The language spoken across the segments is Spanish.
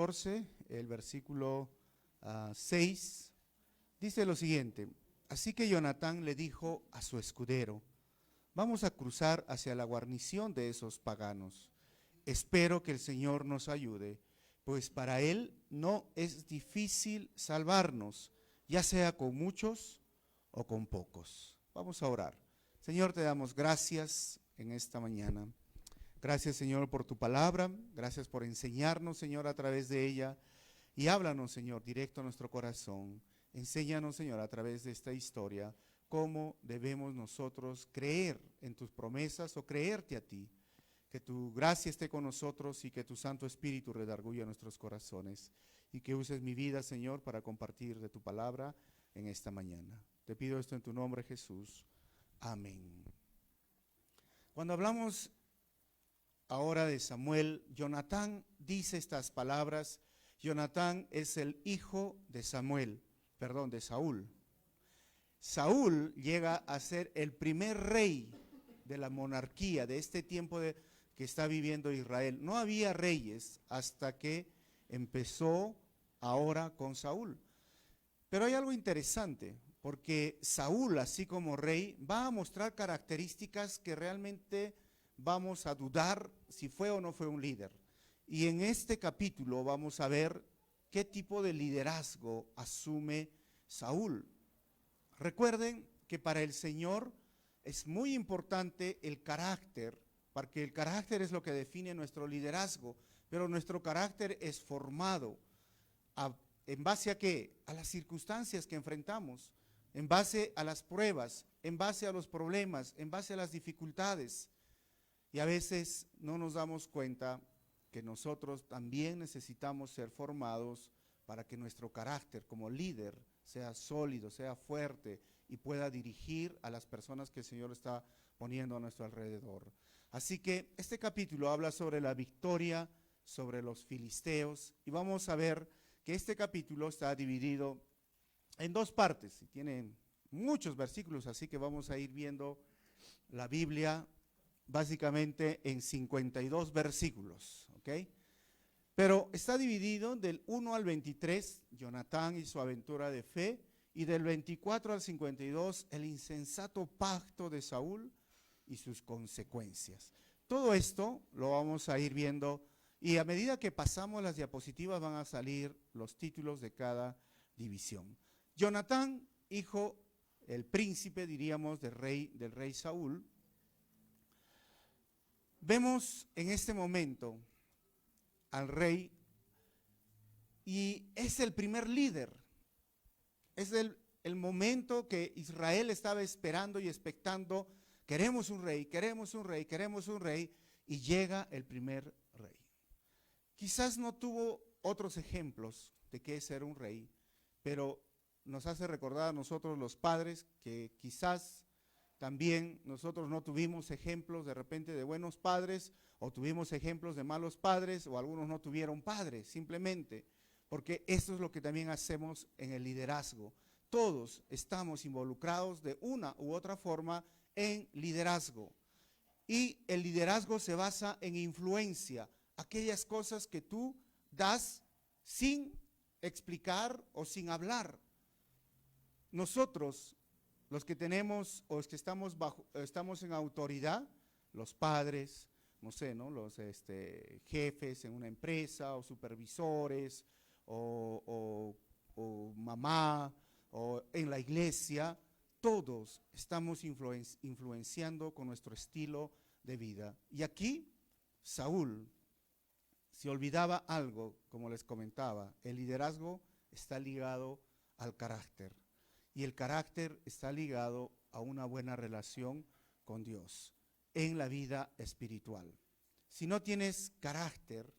14, el versículo 6, dice lo siguiente: así que Jonatán le dijo a su escudero: vamos a cruzar hacia la guarnición de esos paganos. Espero que el Señor nos ayude, pues para Él no es difícil salvarnos, ya sea con muchos o con pocos. Vamos a orar. Señor, te damos gracias en esta mañana. Gracias, Señor, por tu palabra. Gracias por enseñarnos, Señor, a través de ella. Y háblanos, Señor, directo a nuestro corazón. Enséñanos, Señor, a través de esta historia, cómo debemos nosotros creer en tus promesas o creerte a ti. Que tu gracia esté con nosotros y que tu Santo Espíritu redarguya nuestros corazones. Y que uses mi vida, Señor, para compartir de tu palabra en esta mañana. Te pido esto en tu nombre, Jesús. Amén. Cuando hablamos ahora de Samuel, Jonatán dice estas palabras. Jonatán es el hijo de de Saúl. Saúl llega a ser el primer rey de la monarquía de este tiempo que está viviendo Israel. No había reyes hasta que empezó ahora con Saúl. Pero hay algo interesante, porque Saúl, así como rey, va a mostrar características que realmente vamos a dudar si fue o no fue un líder. Y en este capítulo vamos a ver qué tipo de liderazgo asume Saúl. Recuerden que para el Señor es muy importante el carácter, porque el carácter es lo que define nuestro liderazgo, pero nuestro carácter es formado ¿en base a qué? A las circunstancias que enfrentamos, en base a las pruebas, en base a los problemas, en base a las dificultades. Y a veces no nos damos cuenta que nosotros también necesitamos ser formados para que nuestro carácter como líder sea sólido, sea fuerte y pueda dirigir a las personas que el Señor está poniendo a nuestro alrededor. Así que este capítulo habla sobre la victoria sobre los filisteos y vamos a ver que este capítulo está dividido en dos partes y tiene muchos versículos, así que vamos a ir viendo la Biblia básicamente en 52 versículos, ¿ok? Pero está dividido del 1 al 23, Jonatán y su aventura de fe, y del 24 al 52, el insensato pacto de Saúl y sus consecuencias. Todo esto lo vamos a ir viendo y a medida que pasamos las diapositivas van a salir los títulos de cada división. Jonatán, hijo, el príncipe, diríamos, del rey Saúl. Vemos en este momento al rey y es el primer líder. Es el momento que Israel estaba esperando y expectando. Queremos un rey, queremos un rey, queremos un rey, y llega el primer rey. Quizás no tuvo otros ejemplos de qué es ser un rey, pero nos hace recordar a nosotros los padres que quizás también nosotros no tuvimos ejemplos de repente de buenos padres, o tuvimos ejemplos de malos padres, o algunos no tuvieron padres, simplemente, porque esto es lo que también hacemos en el liderazgo. Todos estamos involucrados de una u otra forma en liderazgo. Y el liderazgo se basa en influencia, aquellas cosas que tú das sin explicar o sin hablar. Nosotros, los que tenemos o los que estamos en autoridad, los padres, no sé, ¿no? Los jefes en una empresa o supervisores o mamá o en la iglesia, todos estamos influenciando con nuestro estilo de vida. Y aquí Saúl se olvidaba algo, como les comentaba, el liderazgo está ligado al carácter. Y el carácter está ligado a una buena relación con Dios en la vida espiritual. Si no tienes carácter,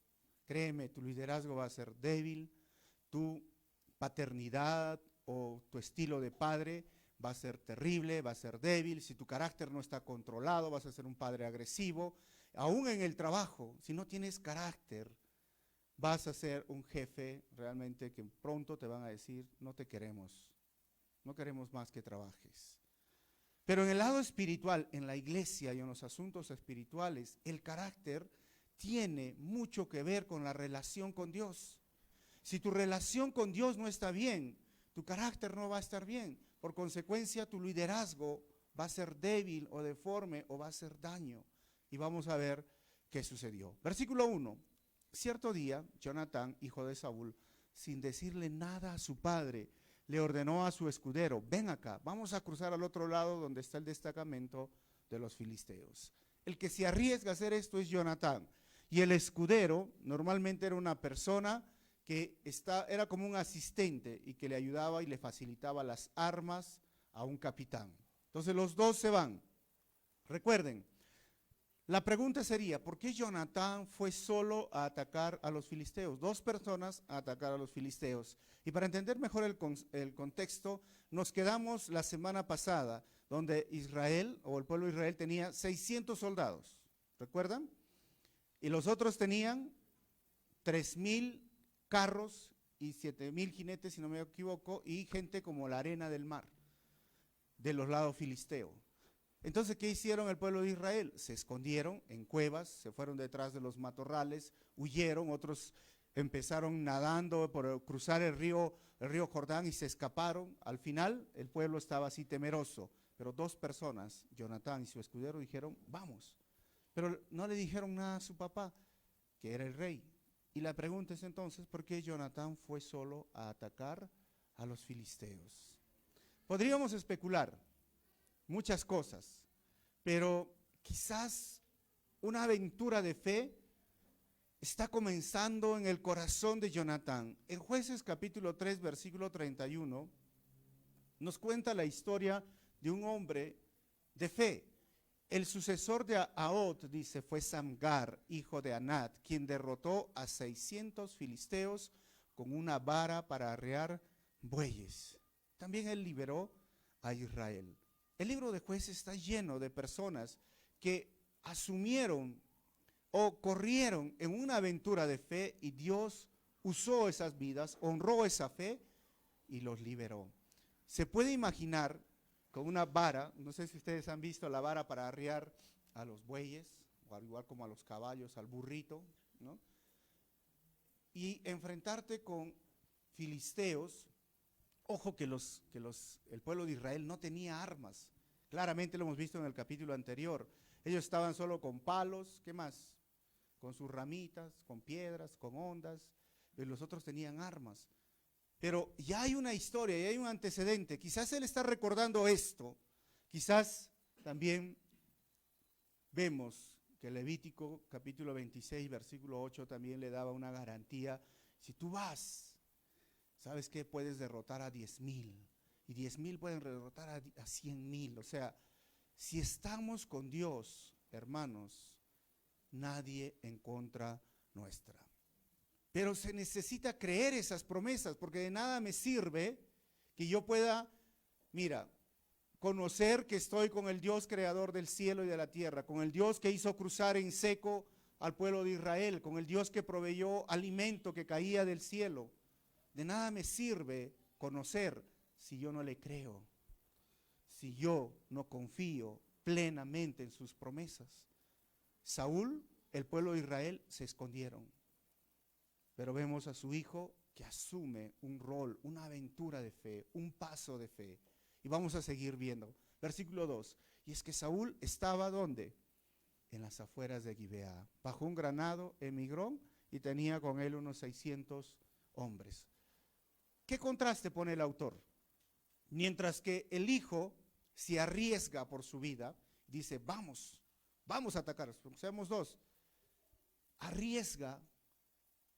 créeme, tu liderazgo va a ser débil, tu paternidad o tu estilo de padre va a ser terrible, va a ser débil. Si tu carácter no está controlado, vas a ser un padre agresivo. Aún en el trabajo, si no tienes carácter, vas a ser un jefe realmente que pronto te van a decir, no te queremos. No queremos más que trabajes. Pero en el lado espiritual, en la iglesia y en los asuntos espirituales, el carácter tiene mucho que ver con la relación con Dios. Si tu relación con Dios no está bien, tu carácter no va a estar bien. Por consecuencia, tu liderazgo va a ser débil o deforme o va a hacer daño. Y vamos a ver qué sucedió. Versículo 1. Cierto día, Jonatán, hijo de Saúl, sin decirle nada a su padre, le ordenó a su escudero: ven acá, vamos a cruzar al otro lado donde está el destacamento de los filisteos. El que se arriesga a hacer esto es Jonatán. Y el escudero normalmente era una persona que era como un asistente y que le ayudaba y le facilitaba las armas a un capitán. Entonces los dos se van. Recuerden, la pregunta sería: ¿por qué Jonatán fue solo a atacar a los filisteos? Dos personas a atacar a los filisteos. Y para entender mejor el contexto, nos quedamos la semana pasada, donde Israel, o el pueblo de Israel, tenía 600 soldados. ¿Recuerdan? Y los otros tenían 3,000 carros y 7,000 jinetes, si no me equivoco, y gente como la arena del mar, de los lados filisteos. Entonces, ¿qué hicieron el pueblo de Israel? Se escondieron en cuevas, se fueron detrás de los matorrales, huyeron, otros empezaron nadando por cruzar el río Jordán y se escaparon. Al final, el pueblo estaba así temeroso, pero dos personas, Jonatán y su escudero, dijeron: vamos. Pero no le dijeron nada a su papá, que era el rey. Y la pregunta es entonces: ¿por qué Jonatán fue solo a atacar a los filisteos? Podríamos especular muchas cosas, pero quizás una aventura de fe está comenzando en el corazón de Jonatán. En Jueces capítulo 3, versículo 31, nos cuenta la historia de un hombre de fe. El sucesor de Ahot, dice, fue Samgar, hijo de Anat, quien derrotó a 600 filisteos con una vara para arrear bueyes. También él liberó a Israel. El libro de Jueces está lleno de personas que asumieron o corrieron en una aventura de fe y Dios usó esas vidas, honró esa fe y los liberó. Se puede imaginar con una vara, no sé si ustedes han visto la vara para arriar a los bueyes, o al igual como a los caballos, al burrito, ¿no? Y enfrentarte con filisteos. Ojo que el pueblo de Israel no tenía armas. Claramente lo hemos visto en el capítulo anterior. Ellos estaban solo con palos, ¿qué más? Con sus ramitas, con piedras, con ondas, y los otros tenían armas. Pero ya hay una historia, ya hay un antecedente. Quizás él está recordando esto. Quizás también vemos que Levítico capítulo 26, versículo 8 también le daba una garantía. Si tú vas, ¿sabes qué? Puedes derrotar a 10,000 y 10,000 pueden derrotar a 100,000. O sea, si estamos con Dios, hermanos, nadie en contra nuestra. Pero se necesita creer esas promesas, porque de nada me sirve que yo pueda, conocer que estoy con el Dios creador del cielo y de la tierra, con el Dios que hizo cruzar en seco al pueblo de Israel, con el Dios que proveyó alimento que caía del cielo. De nada me sirve conocer si yo no le creo, si yo no confío plenamente en sus promesas. Saúl, el pueblo de Israel, se escondieron. Pero vemos a su hijo que asume un rol, una aventura de fe, un paso de fe. Y vamos a seguir viendo. Versículo 2. Y es que Saúl estaba ¿dónde? En las afueras de Gibeá. Bajo un granado emigró y tenía con él unos 600 hombres. ¿Qué contraste pone el autor? Mientras que el hijo se arriesga por su vida, dice: vamos a atacar, seamos dos. Arriesga.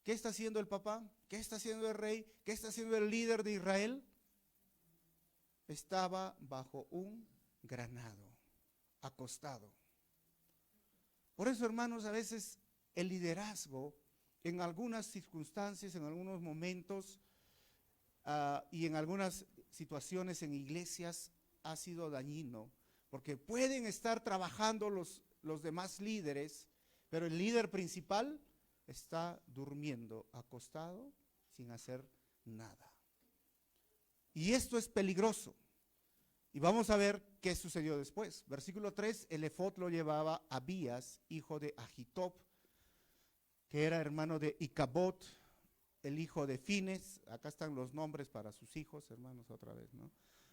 ¿Qué está haciendo el papá? ¿Qué está haciendo el rey? ¿Qué está haciendo el líder de Israel? Estaba bajo un granado, acostado. Por eso, hermanos, a veces el liderazgo, en algunas circunstancias, en algunos momentos y en algunas situaciones en iglesias, ha sido dañino, porque pueden estar trabajando los demás líderes, pero el líder principal está durmiendo, acostado, sin hacer nada. Y esto es peligroso. Y vamos a ver qué sucedió después. Versículo 3, el efod lo llevaba Abías, hijo de Ahitob, que era hermano de Icabod, el hijo de Fines, acá están los nombres para sus hijos, hermanos, otra vez, ¿no?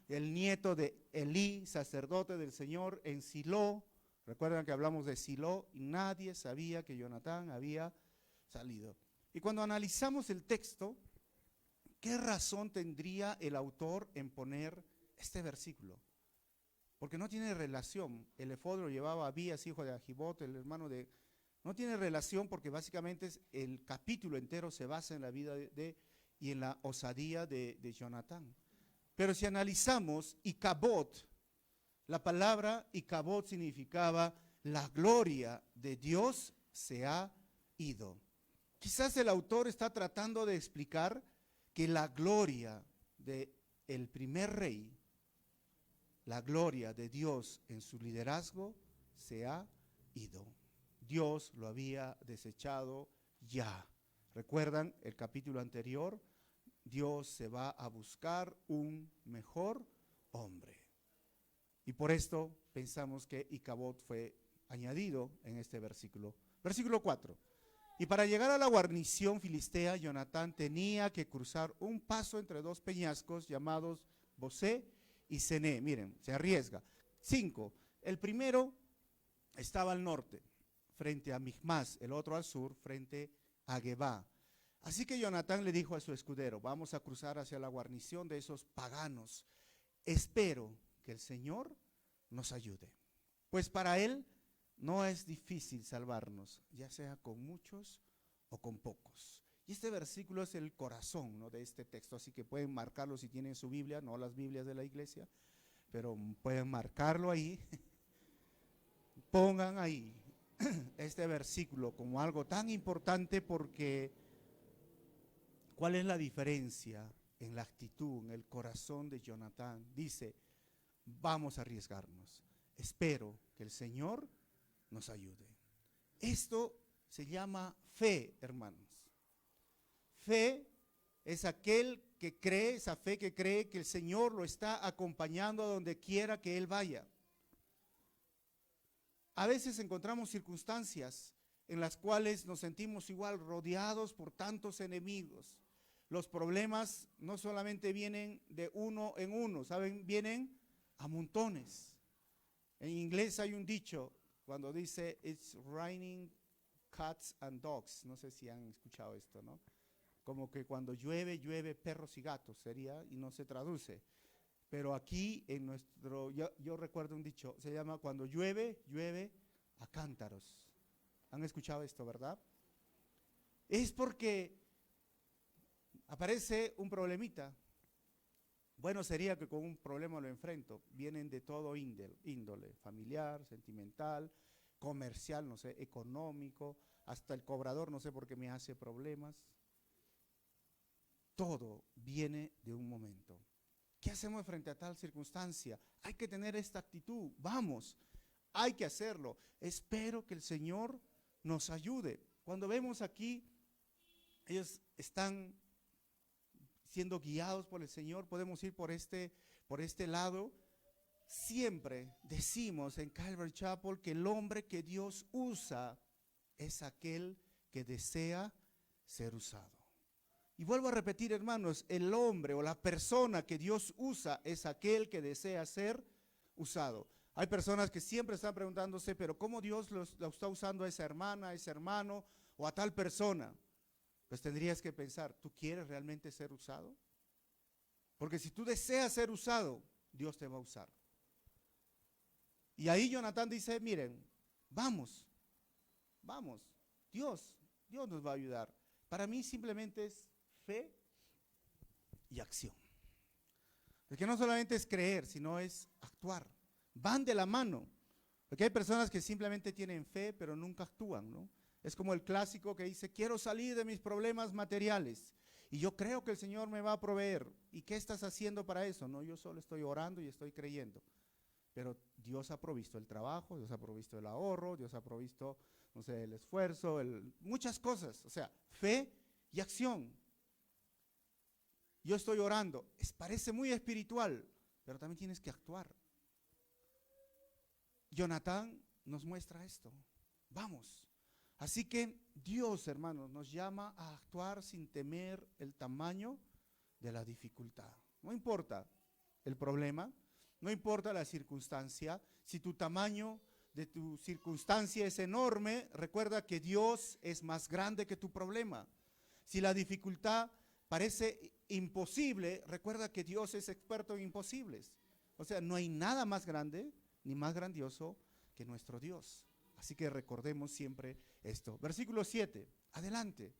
El nieto de Elí, sacerdote del Señor en Silo. Recuerdan que hablamos de Silo y nadie sabía que Jonatán había salido. Y cuando analizamos el texto, ¿qué razón tendría el autor en poner este versículo? Porque no tiene relación. El efod lo llevaba Abías, hijo de Agibot, el hermano de... No tiene relación porque básicamente el capítulo entero se basa en la vida y en la osadía de Jonatán. Pero si analizamos Icabod, la palabra Icabod significaba la gloria de Dios se ha ido. Quizás el autor está tratando de explicar que la gloria del primer rey, la gloria de Dios en su liderazgo se ha ido. Dios lo había desechado ya. ¿Recuerdan el capítulo anterior? Dios se va a buscar un mejor hombre. Y por esto pensamos que Icabod fue añadido en este versículo. Versículo 4. Y para llegar a la guarnición filistea, Jonatán tenía que cruzar un paso entre dos peñascos llamados Bosé y Cené. Miren, se arriesga. 5. El primero estaba al norte, frente a Michmas, el otro al sur, frente a Gebá. Así que Jonatán le dijo a su escudero, vamos a cruzar hacia la guarnición de esos paganos. Espero que el Señor nos ayude. Pues para Él no es difícil salvarnos, ya sea con muchos o con pocos. Y este versículo es el corazón, ¿no?, de este texto, así que pueden marcarlo si tienen su Biblia, no las Biblias de la iglesia, pero pueden marcarlo ahí. Pongan ahí este versículo como algo tan importante porque ¿cuál es la diferencia en la actitud, en el corazón de Jonatán? Dice, vamos a arriesgarnos. Espero que el Señor nos ayude. Esto se llama fe, hermanos. Fe es aquel que cree, esa fe que cree que el Señor lo está acompañando a donde quiera que Él vaya. A veces encontramos circunstancias en las cuales nos sentimos igual rodeados por tantos enemigos. Los problemas no solamente vienen de uno en uno, ¿saben? Vienen a montones. En inglés hay un dicho cuando dice, it's raining cats and dogs. No sé si han escuchado esto, ¿no? Como que cuando llueve, llueve perros y gatos, sería, y no se traduce. Pero aquí en nuestro, yo recuerdo un dicho, se llama cuando llueve, llueve a cántaros. ¿Han escuchado esto, verdad? Es porque aparece un problemita. Bueno, sería que con un problema lo enfrento. Vienen de todo índole, familiar, sentimental, comercial, no sé, económico, hasta el cobrador, no sé por qué me hace problemas. Todo viene de un momento. ¿Qué hacemos frente a tal circunstancia? Hay que tener esta actitud. Vamos, hay que hacerlo. Espero que el Señor nos ayude. Cuando vemos aquí, ellos están siendo guiados por el Señor, podemos ir por este lado. Siempre decimos en Calvary Chapel que el hombre que Dios usa es aquel que desea ser usado. Y vuelvo a repetir, hermanos, el hombre o la persona que Dios usa es aquel que desea ser usado. Hay personas que siempre están preguntándose, pero ¿cómo Dios lo está usando a esa hermana, a ese hermano o a tal persona? Pues tendrías que pensar, ¿tú quieres realmente ser usado? Porque si tú deseas ser usado, Dios te va a usar. Y ahí Jonatán dice, miren, vamos, Dios nos va a ayudar. Para mí simplemente es fe y acción. Porque no solamente es creer, sino es actuar. Van de la mano. Porque hay personas que simplemente tienen fe, pero nunca actúan, ¿no? Es como el clásico que dice, quiero salir de mis problemas materiales y yo creo que el Señor me va a proveer. ¿Y qué estás haciendo para eso? No, yo solo estoy orando y estoy creyendo. Pero Dios ha provisto el trabajo, Dios ha provisto el ahorro, Dios ha provisto, no sé, el esfuerzo, muchas cosas. O sea, fe y acción. Yo estoy orando. Parece muy espiritual, pero también tienes que actuar. Jonatán nos muestra esto. Vamos. Así que Dios, hermanos, nos llama a actuar sin temer el tamaño de la dificultad. No importa el problema, no importa la circunstancia. Si tu tamaño de tu circunstancia es enorme, recuerda que Dios es más grande que tu problema. Si la dificultad parece imposible, recuerda que Dios es experto en imposibles. O sea, no hay nada más grande ni más grandioso que nuestro Dios. Así que recordemos siempre esto. Versículo 7, adelante,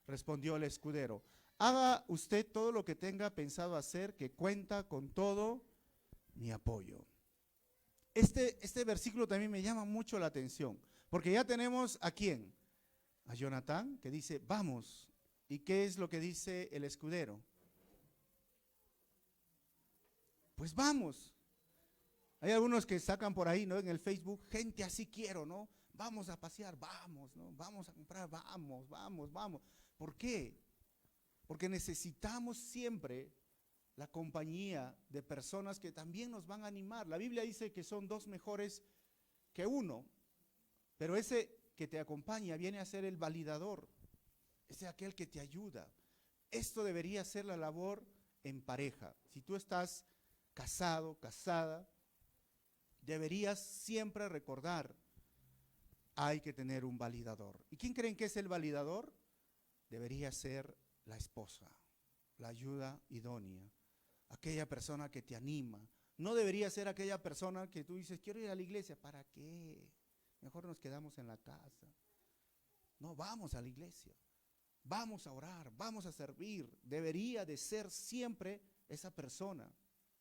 respondió el escudero. Haga usted todo lo que tenga pensado hacer, que cuenta con todo mi apoyo. Este versículo también me llama mucho la atención, porque ya tenemos a quién, a Jonatán, que dice, vamos. ¿Y qué es lo que dice el escudero? Pues vamos. Hay algunos que sacan por ahí, ¿no? En el Facebook, gente así quiero, ¿no? Vamos a pasear, vamos, ¿no? Vamos a comprar, vamos, vamos, vamos. ¿Por qué? Porque necesitamos siempre la compañía de personas que también nos van a animar. La Biblia dice que son dos mejores que uno, pero ese que te acompaña viene a ser el validador, es aquel que te ayuda. Esto debería ser la labor en pareja. Si tú estás casado, casada, deberías siempre recordar, hay que tener un validador. ¿Y quién creen que es el validador? Debería ser la esposa, la ayuda idónea, aquella persona que te anima. No debería ser aquella persona que tú dices, quiero ir a la iglesia, ¿para qué? Mejor nos quedamos en la casa. No, vamos a la iglesia, vamos a orar, vamos a servir. Debería de ser siempre esa persona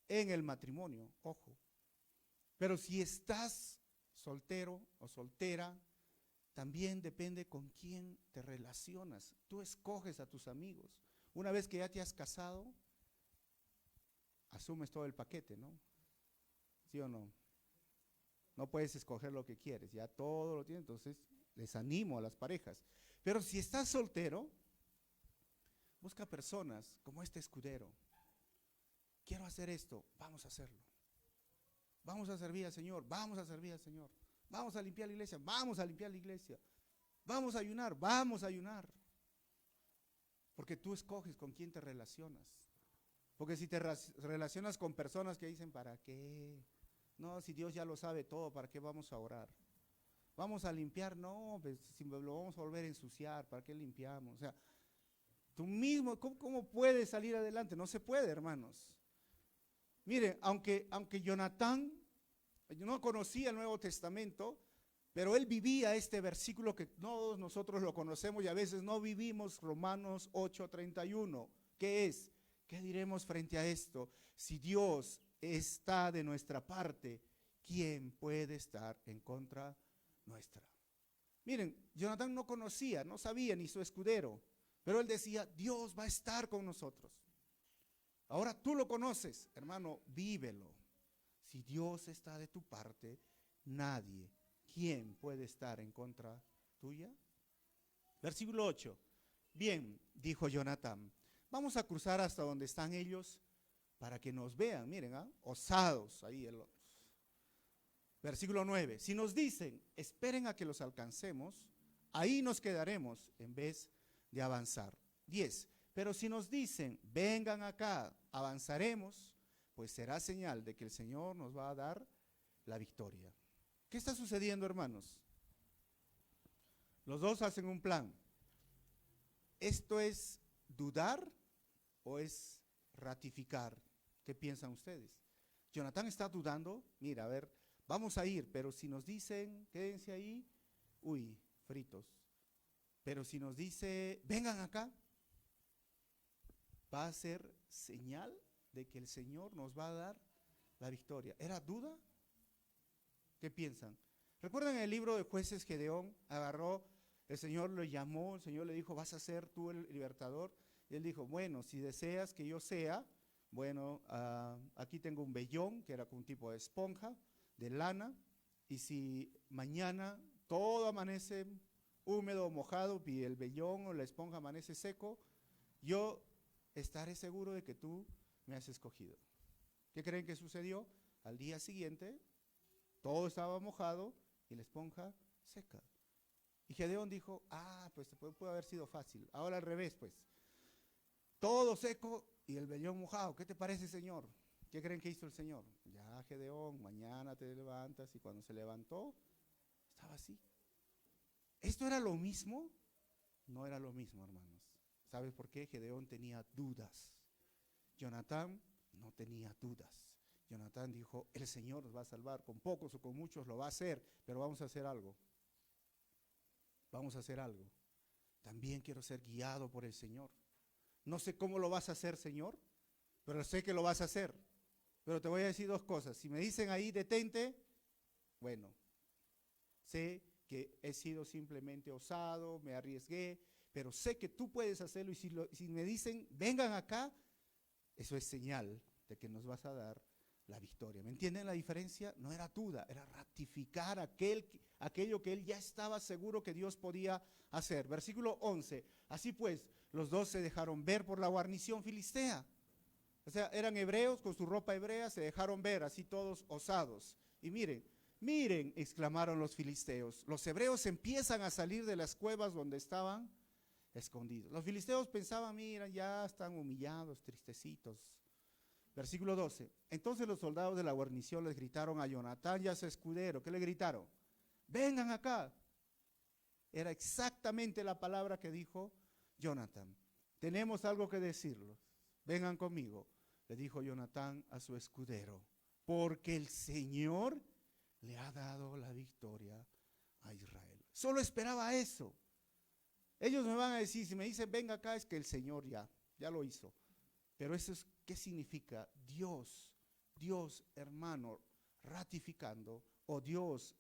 en el matrimonio, ojo. Pero si estás soltero o soltera, también depende con quién te relacionas. Tú escoges a tus amigos. Una vez que ya te has casado, asumes todo el paquete, ¿no? ¿Sí o no? No puedes escoger lo que quieres, ya todo lo tienes. Entonces, les animo a las parejas. Pero si estás soltero, busca personas como este escudero. Quiero hacer esto, vamos a hacerlo. Vamos a servir al Señor, vamos a servir al Señor. Vamos a limpiar la iglesia, vamos a limpiar la iglesia. Vamos a ayunar, vamos a ayunar. Porque tú escoges con quién te relacionas. Porque si te relacionas con personas que dicen, ¿para qué? No, si Dios ya lo sabe todo, ¿para qué vamos a orar? Vamos a limpiar, no, pues si lo vamos a volver a ensuciar, ¿para qué limpiamos? O sea, tú mismo, ¿cómo puedes salir adelante? No se puede, hermanos. Mire, aunque Jonatán no conocía el Nuevo Testamento, pero él vivía este versículo que todos nosotros lo conocemos y a veces no vivimos, Romanos 8:31. ¿Qué es? ¿Qué diremos frente a esto? Si Dios está de nuestra parte, ¿quién puede estar en contra nuestra? Miren, Jonatán no conocía, no sabía ni su escudero, pero él decía, Dios va a estar con nosotros. Ahora tú lo conoces, hermano, vívelo. Si Dios está de tu parte, nadie, ¿quién puede estar en contra tuya? Versículo 8. Bien, dijo Jonatán, vamos a cruzar hasta donde están ellos para que nos vean. Miren, osados ahí. Versículo 9. Si nos dicen, esperen a que los alcancemos, ahí nos quedaremos en vez de avanzar. 10. Pero si nos dicen, vengan acá, avanzaremos, pues será señal de que el Señor nos va a dar la victoria. ¿Qué está sucediendo, hermanos? Los dos hacen un plan. ¿Esto es dudar o es ratificar? ¿Qué piensan ustedes? Jonatán está dudando. Mira, a ver, vamos a ir, pero si nos dicen, quédense ahí, uy, fritos. Pero si nos dice, vengan acá, va a ser señal de que el Señor nos va a dar la victoria. ¿Era duda? ¿Qué piensan? ¿Recuerdan el libro de Jueces? Gedeón agarró, el Señor lo llamó, el Señor le dijo, vas a ser tú el libertador. Y él dijo, bueno, si deseas que yo sea, bueno, aquí tengo un vellón, que era un tipo de esponja, de lana, y si mañana todo amanece húmedo o mojado y el vellón o la esponja amanece seco, yo estaré seguro de que tú me has escogido. ¿Qué creen que sucedió? Al día siguiente, todo estaba mojado y la esponja seca. Y Gedeón dijo, pues puede haber sido fácil. Ahora al revés, pues. Todo seco y el vellón mojado. ¿Qué te parece, Señor? ¿Qué creen que hizo el Señor? Ya, Gedeón, mañana te levantas. Y cuando se levantó, estaba así. ¿Esto era lo mismo? No era lo mismo, hermanos. ¿Sabes por qué? Gedeón tenía dudas. Jonatán no tenía dudas. Jonatán dijo, el Señor nos va a salvar, con pocos o con muchos lo va a hacer, pero vamos a hacer algo. Vamos a hacer algo. También quiero ser guiado por el Señor. No sé cómo lo vas a hacer, Señor, pero sé que lo vas a hacer. Pero te voy a decir dos cosas. Si me dicen ahí, detente, bueno, sé que he sido simplemente osado, me arriesgué, pero sé que tú puedes hacerlo. Y si me dicen, vengan acá, eso es señal de que nos vas a dar la victoria. ¿Me entienden la diferencia? No era duda, era ratificar aquello que él ya estaba seguro que Dios podía hacer. Versículo 11. Así pues, los dos se dejaron ver por la guarnición filistea. O sea, eran hebreos con su ropa hebrea, se dejaron ver, así todos osados. Y miren, exclamaron los filisteos. Los hebreos empiezan a salir de las cuevas donde estaban escondidos. Los filisteos pensaban, mira, ya están humillados, tristecitos. Versículo 12. Entonces los soldados de la guarnición les gritaron a Jonatán y a su escudero. ¿Qué le gritaron? Vengan acá. Era exactamente la palabra que dijo Jonatán. Tenemos algo que decirles. Vengan conmigo, le dijo Jonatán a su escudero, porque el Señor le ha dado la victoria a Israel. Solo esperaba eso. Ellos me van a decir, si me dicen venga acá, es que el Señor ya lo hizo. Pero eso es, ¿qué significa? Dios, hermano, ratificando, o Dios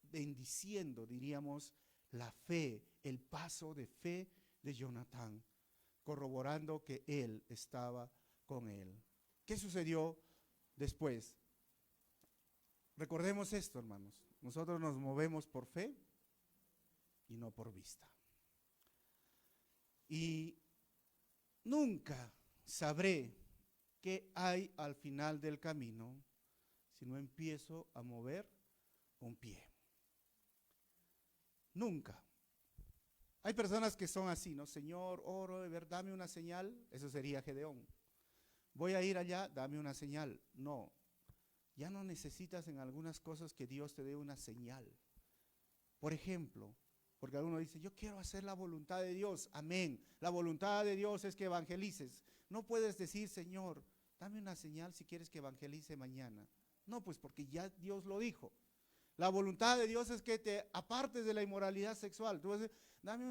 bendiciendo, diríamos, la fe, el paso de fe de Jonatán, corroborando que él estaba con él. ¿Qué sucedió después? Recordemos esto, hermanos. Nosotros nos movemos por fe y no por vista. Y nunca sabré qué hay al final del camino si no empiezo a mover un pie. Nunca. Hay personas que son así, ¿no? Señor, oro, de ver, dame una señal. Eso sería Gedeón. Voy a ir allá, dame una señal. No, ya no necesitas en algunas cosas que Dios te dé una señal. Por ejemplo, porque alguno dice, yo quiero hacer la voluntad de Dios. Amén. La voluntad de Dios es que evangelices. No puedes decir, Señor, dame una señal si quieres que evangelice mañana. No, pues porque ya Dios lo dijo. La voluntad de Dios es que te apartes de la inmoralidad sexual. Tú vas a decir, dame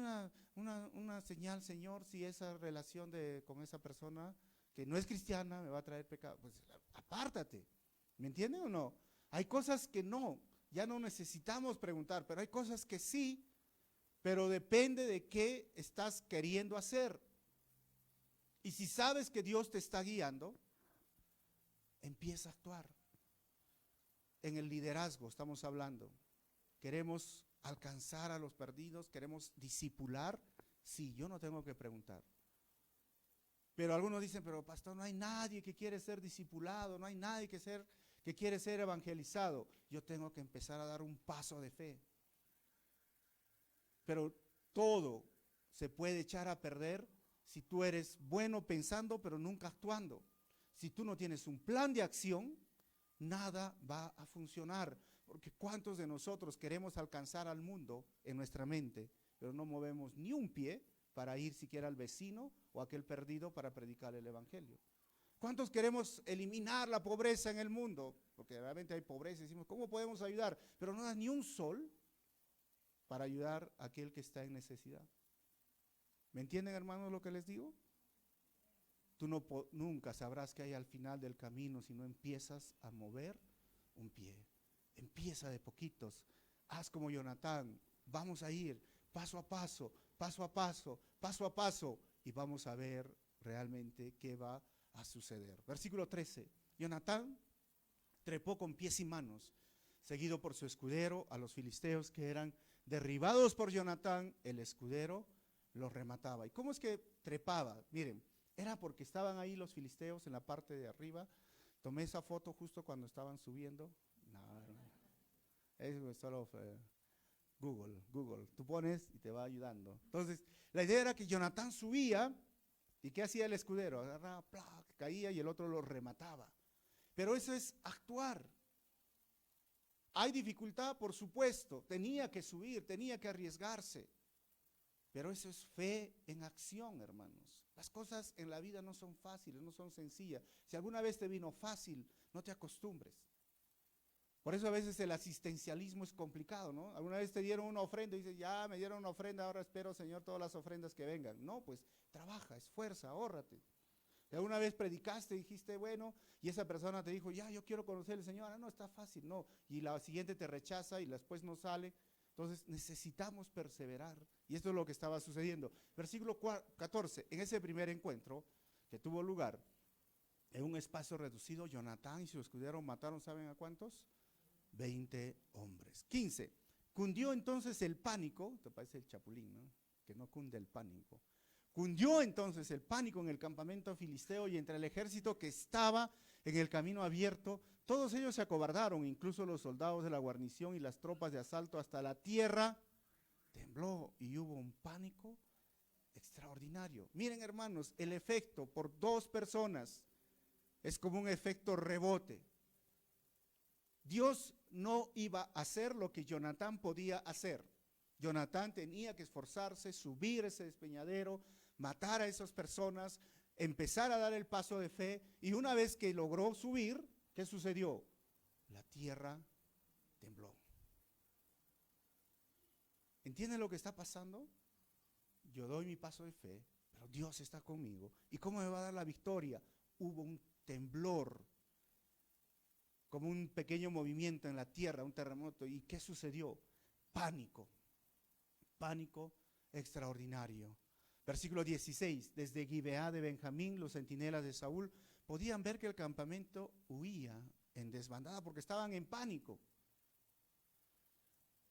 una señal, Señor, si esa relación con esa persona que no es cristiana me va a traer pecado. Pues apártate. ¿Me entienden o no? Hay cosas que no, ya no necesitamos preguntar, pero hay cosas que sí, pero depende de qué estás queriendo hacer. Y si sabes que Dios te está guiando, empieza a actuar. En el liderazgo estamos hablando. Queremos alcanzar a los perdidos, queremos discipular. Sí, yo no tengo que preguntar. Pero algunos dicen, pero pastor, no hay nadie que quiere ser discipulado, no hay nadie que quiere ser evangelizado. Yo tengo que empezar a dar un paso de fe. Pero todo se puede echar a perder si tú eres bueno pensando, pero nunca actuando. Si tú no tienes un plan de acción, nada va a funcionar, porque ¿cuántos de nosotros queremos alcanzar al mundo en nuestra mente, pero no movemos ni un pie para ir siquiera al vecino o a aquel perdido para predicar el evangelio? ¿Cuántos queremos eliminar la pobreza en el mundo? Porque realmente hay pobreza y decimos, ¿cómo podemos ayudar? Pero no das ni un sol para ayudar a aquel que está en necesidad. ¿Me entienden, hermanos, lo que les digo? Tú nunca sabrás qué hay al final del camino si no empiezas a mover un pie. Empieza de poquitos. Haz como Jonatán. Vamos a ir paso a paso, paso a paso, paso a paso. Y vamos a ver realmente qué va a suceder. Versículo 13. Jonatán trepó con pies y manos, seguido por su escudero, a los filisteos que eran derribados por Jonatán. El escudero los remataba. ¿Y cómo es que trepaba? Miren. Era porque estaban ahí los filisteos en la parte de arriba. Tomé esa foto justo cuando estaban subiendo. No, eso es solo Google, tú pones y te va ayudando. Entonces, la idea era que Jonatán subía, ¿y qué hacía el escudero? Agarraba, caía y el otro lo remataba. Pero eso es actuar. Hay dificultad, por supuesto, tenía que subir, tenía que arriesgarse. Pero eso es fe en acción, hermanos. Las cosas en la vida no son fáciles, no son sencillas. Si alguna vez te vino fácil, no te acostumbres. Por eso a veces el asistencialismo es complicado, ¿no? Alguna vez te dieron una ofrenda y dices, ya me dieron una ofrenda, ahora espero, Señor, todas las ofrendas que vengan. No, pues trabaja, esfuerza, ahórrate. Y alguna vez predicaste, dijiste, bueno, y esa persona te dijo, ya, yo quiero conocer al Señor. Ah, no, está fácil, no. Y la siguiente te rechaza y después no sale. Entonces necesitamos perseverar. Y esto es lo que estaba sucediendo. Versículo 14, en ese primer encuentro que tuvo lugar, en un espacio reducido, Jonatán y su escudero mataron, ¿saben a cuántos? 20 hombres. 15. Cundió entonces el pánico, te parece el chapulín, ¿no? Que no cunde el pánico. Cundió entonces el pánico en el campamento filisteo y entre el ejército que estaba en el camino abierto. Todos ellos se acobardaron, incluso los soldados de la guarnición y las tropas de asalto, hasta la tierra tembló y hubo un pánico extraordinario. Miren, hermanos, el efecto por dos personas es como un efecto rebote. Dios no iba a hacer lo que Jonatán podía hacer. Jonatán tenía que esforzarse, subir ese despeñadero, matar a esas personas, empezar a dar el paso de fe, y una vez que logró subir, ¿qué sucedió? La tierra tembló. ¿Entienden lo que está pasando? Yo doy mi paso de fe, pero Dios está conmigo. ¿Y cómo me va a dar la victoria? Hubo un temblor, como un pequeño movimiento en la tierra, un terremoto. ¿Y qué sucedió? Pánico. Pánico extraordinario. Versículo 16, desde Gibeá de Benjamín, los centinelas de Saúl podían ver que el campamento huía en desbandada porque estaban en pánico.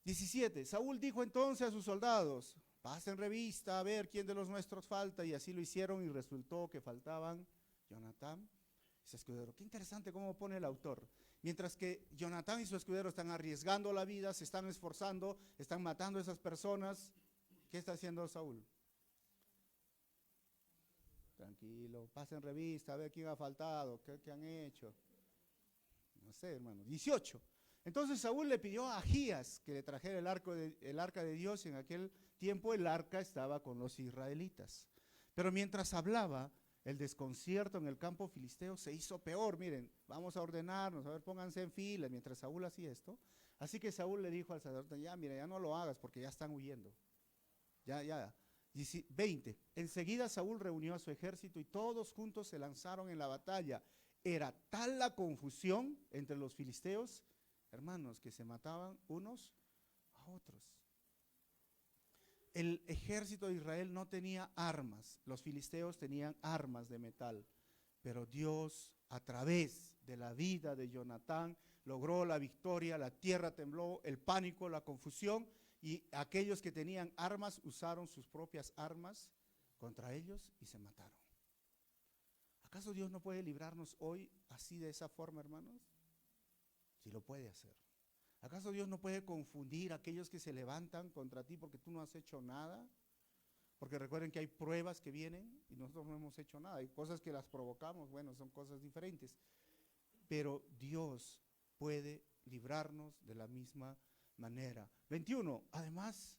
17, Saúl dijo entonces a sus soldados, pasen revista a ver quién de los nuestros falta, y así lo hicieron y resultó que faltaban Jonatán y su escudero. Qué interesante cómo pone el autor. Mientras que Jonatán y su escudero están arriesgando la vida, se están esforzando, están matando a esas personas, ¿qué está haciendo Saúl? Tranquilo, pasen revista, a ver quién ha faltado, qué han hecho. No sé, hermano. 18. Entonces Saúl le pidió a Agías que le trajera el arca de Dios, y en aquel tiempo el arca estaba con los israelitas. Pero mientras hablaba, el desconcierto en el campo filisteo se hizo peor. Miren, vamos a ordenarnos, a ver, pónganse en fila, mientras Saúl hacía esto. Así que Saúl le dijo al sacerdote, ya, mira, ya no lo hagas porque ya están huyendo. Ya. 20. Enseguida Saúl reunió a su ejército y todos juntos se lanzaron en la batalla. Era tal la confusión entre los filisteos, hermanos, que se mataban unos a otros. El ejército de Israel no tenía armas, los filisteos tenían armas de metal, pero Dios, a través de la vida de Jonatán, logró la victoria. La tierra tembló, el pánico, la confusión, y aquellos que tenían armas usaron sus propias armas contra ellos y se mataron. ¿Acaso Dios no puede librarnos hoy así, de esa forma, hermanos? Sí lo puede hacer. ¿Acaso Dios no puede confundir a aquellos que se levantan contra ti porque tú no has hecho nada? Porque recuerden que hay pruebas que vienen y nosotros no hemos hecho nada. Hay cosas que las provocamos, bueno, son cosas diferentes. Pero Dios puede librarnos de la misma manera. 21. Además,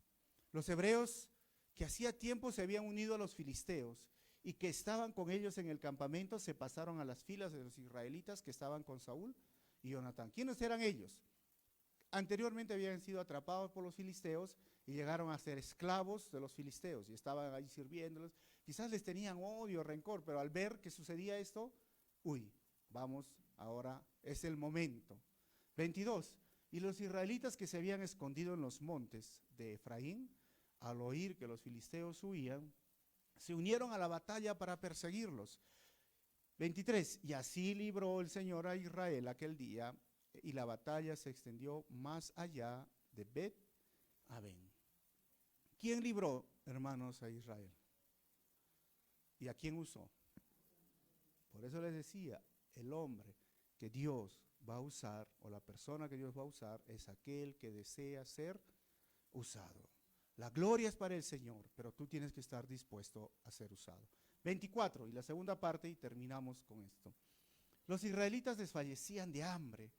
los hebreos que hacía tiempo se habían unido a los filisteos y que estaban con ellos en el campamento, se pasaron a las filas de los israelitas que estaban con Saúl y Jonatán. ¿Quiénes eran ellos? Anteriormente habían sido atrapados por los filisteos y llegaron a ser esclavos de los filisteos y estaban ahí sirviéndolos. Quizás les tenían odio, rencor, pero al ver que sucedía esto, vamos, ahora es el momento. 22. Y los israelitas que se habían escondido en los montes de Efraín, al oír que los filisteos huían, se unieron a la batalla para perseguirlos. 23. Y así libró el Señor a Israel aquel día, y la batalla se extendió más allá de Bet-Aven. ¿Quién libró, hermanos, a Israel? ¿Y a quién usó? Por eso les decía, el hombre que Dios va a usar, o la persona que Dios va a usar, es aquel que desea ser usado. La gloria es para el Señor, pero tú tienes que estar dispuesto a ser usado. 24, y la segunda parte, y terminamos con esto. Los israelitas desfallecían de hambre,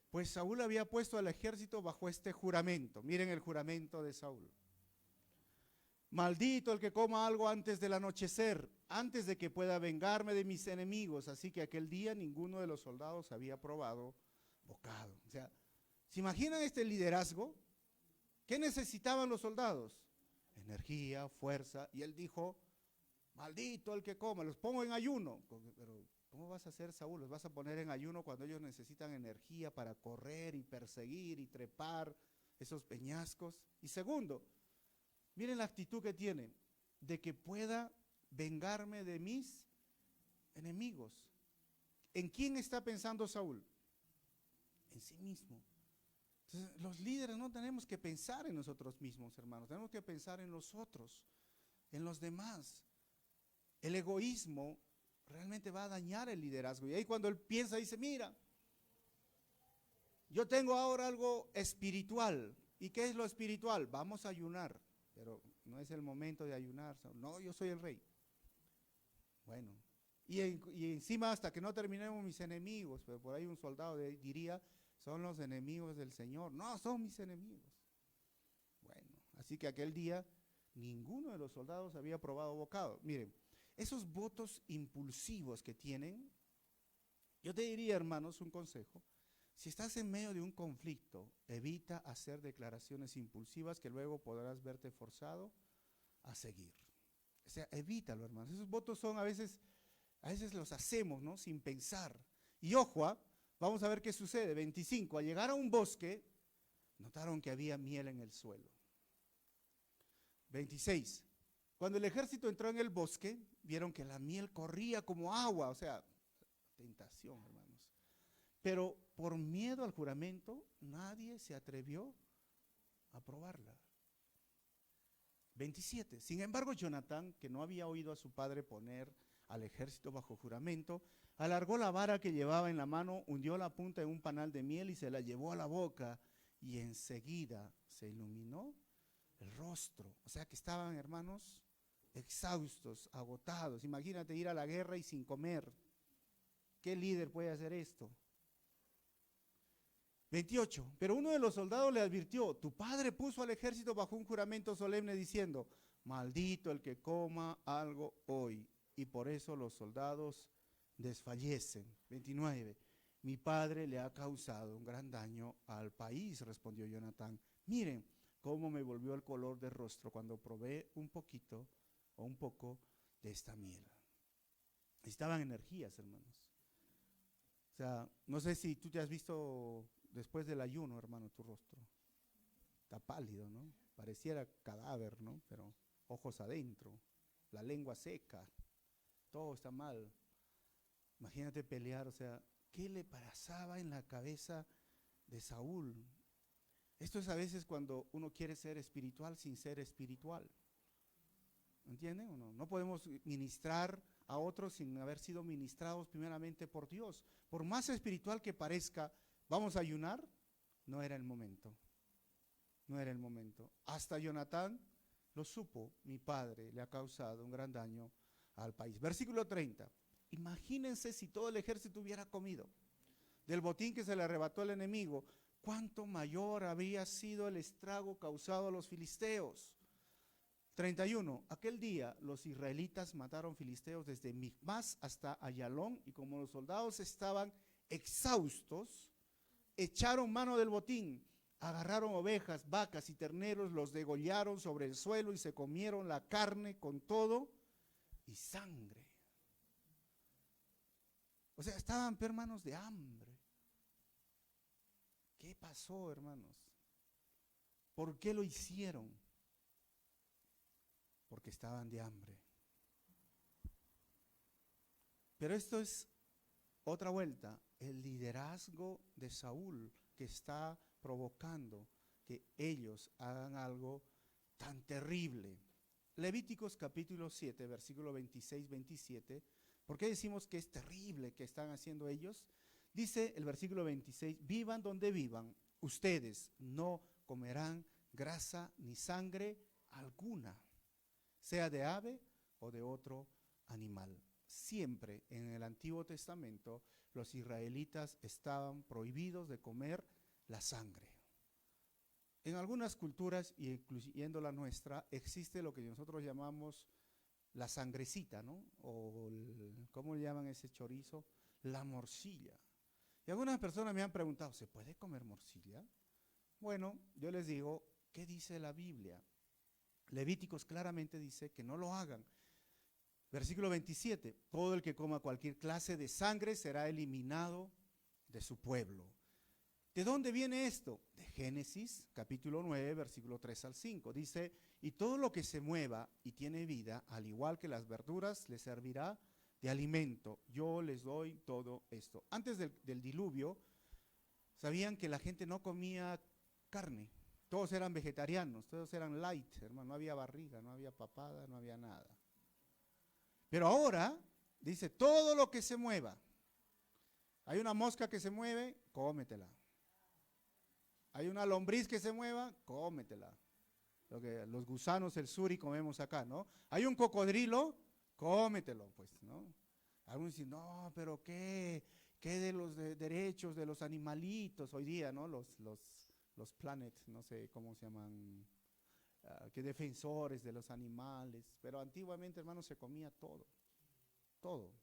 pues Saúl había puesto al ejército bajo este juramento. Miren el juramento de Saúl. Maldito el que coma algo antes del anochecer, antes de que pueda vengarme de mis enemigos. Así que aquel día ninguno de los soldados había probado bocado. O sea, ¿se imaginan este liderazgo? ¿Qué necesitaban los soldados? Energía, fuerza. Y él dijo, maldito el que coma, los pongo en ayuno. Pero ¿cómo vas a hacer, Saúl? Los vas a poner en ayuno cuando ellos necesitan energía para correr y perseguir y trepar esos peñascos. Y segundo, miren la actitud que tiene, de que pueda vengarme de mis enemigos. ¿En quién está pensando Saúl? En sí mismo. Entonces, los líderes no tenemos que pensar en nosotros mismos, hermanos, tenemos que pensar en los otros, en los demás. El egoísmo realmente va a dañar el liderazgo. Y ahí cuando él piensa, dice, mira, yo tengo ahora algo espiritual. ¿Y qué es lo espiritual? Vamos a ayunar, pero no es el momento de ayunar. No, yo soy el rey. Bueno, y encima hasta que no terminemos mis enemigos, pero por ahí un soldado diría, son los enemigos del Señor. No, son mis enemigos. Bueno, así que aquel día ninguno de los soldados había probado bocado. Miren, esos votos impulsivos que tienen, yo te diría, hermanos, un consejo. Si estás en medio de un conflicto, evita hacer declaraciones impulsivas que luego podrás verte forzado a seguir. O sea, evítalo, hermanos. Esos votos son a veces los hacemos, ¿no? Sin pensar. Y ojo, vamos a ver qué sucede. 25, al llegar a un bosque, notaron que había miel en el suelo. 26, cuando el ejército entró en el bosque, vieron que la miel corría como agua, o sea, tentación, hermanos. Pero por miedo al juramento, nadie se atrevió a probarla. 27, sin embargo, Jonatán, que no había oído a su padre poner al ejército bajo juramento, alargó la vara que llevaba en la mano, hundió la punta en un panal de miel y se la llevó a la boca, y enseguida se iluminó el rostro. O sea que estaban, hermanos, exhaustos, agotados. Imagínate ir a la guerra y sin comer. ¿Qué líder puede hacer esto? 28, pero uno de los soldados le advirtió, tu padre puso al ejército bajo un juramento solemne diciendo, maldito el que coma algo hoy. Y por eso los soldados desfallecen. 29, mi padre le ha causado un gran daño al país, respondió Jonatán. Miren cómo me volvió el color de rostro cuando probé un poquito o un poco de esta miel. Necesitaban energías, hermanos. O sea, no sé si tú te has visto después del ayuno, hermano, tu rostro. Está pálido, ¿no? Pareciera cadáver, ¿no? Pero ojos adentro, la lengua seca, todo está mal. Imagínate pelear, o sea, ¿qué le pasaba en la cabeza de Saúl? Esto es a veces cuando uno quiere ser espiritual sin ser espiritual. ¿Entienden o no? No podemos ministrar a otros sin haber sido ministrados primeramente por Dios. Por más espiritual que parezca, ¿vamos a ayunar? No era el momento. No era el momento. Hasta Jonatán lo supo, mi padre le ha causado un gran daño al país. Versículo 30. Imagínense si todo el ejército hubiera comido del botín que se le arrebató al enemigo, cuánto mayor habría sido el estrago causado a los filisteos. 31. Aquel día los israelitas mataron filisteos desde Micmas hasta Ayalón, y como los soldados estaban exhaustos, echaron mano del botín, agarraron ovejas, vacas y terneros, los degollaron sobre el suelo y se comieron la carne con todo y sangre. O sea, estaban, hermanos, de hambre. ¿Qué pasó, hermanos? ¿Por qué lo hicieron? Porque estaban de hambre. Pero esto es otra vuelta, el liderazgo de Saúl que está provocando que ellos hagan algo tan terrible. Levíticos capítulo 7, versículo 26-27, ¿por qué decimos que es terrible que están haciendo ellos? Dice el versículo 26, vivan donde vivan, ustedes no comerán grasa ni sangre alguna, sea de ave o de otro animal. Siempre en el Antiguo Testamento los israelitas estaban prohibidos de comer la sangre. En algunas culturas, incluyendo la nuestra, existe lo que nosotros llamamos la sangrecita, ¿no? O ¿cómo le llaman ese chorizo? La morcilla. Y algunas personas me han preguntado, ¿se puede comer morcilla? Bueno, yo les digo, ¿qué dice la Biblia? Levíticos claramente dice que no lo hagan. Versículo 27, todo el que coma cualquier clase de sangre será eliminado de su pueblo. ¿De dónde viene esto? De Génesis, capítulo 9, versículo 3 al 5. Dice, y todo lo que se mueva y tiene vida, al igual que las verduras, les servirá de alimento. Yo les doy todo esto. Antes del diluvio, sabían que la gente no comía carne. Todos eran vegetarianos, todos eran light, hermano. No había barriga, no había papada, no había nada. Pero ahora, dice, todo lo que se mueva. Hay una mosca que se mueve, cómetela. Hay una lombriz que se mueva, cómetela. Los gusanos, el suri comemos acá, ¿no? Hay un cocodrilo, cómetelo, pues, ¿no? Algunos dicen, no, pero ¿qué de los derechos de los animalitos hoy día, ¿no? Los planet, no sé cómo se llaman, que defensores de los animales. Pero antiguamente, hermanos, se comía todo, todo.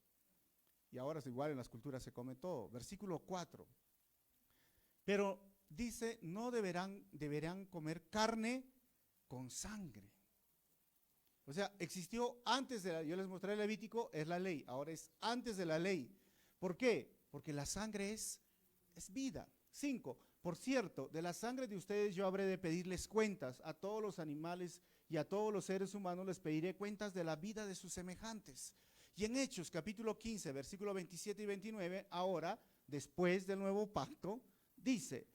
Y ahora es igual, en las culturas se come todo. Versículo 4. Pero dice, no deberán comer carne con sangre. O sea, existió antes de yo les mostré el Levítico, es la ley, ahora es antes de la ley. ¿Por qué? Porque la sangre es vida. 5. Por cierto, de la sangre de ustedes yo habré de pedirles cuentas. A todos los animales y a todos los seres humanos les pediré cuentas de la vida de sus semejantes. Y en Hechos, capítulo 15, versículo 27 y 29, ahora, después del nuevo pacto, dice,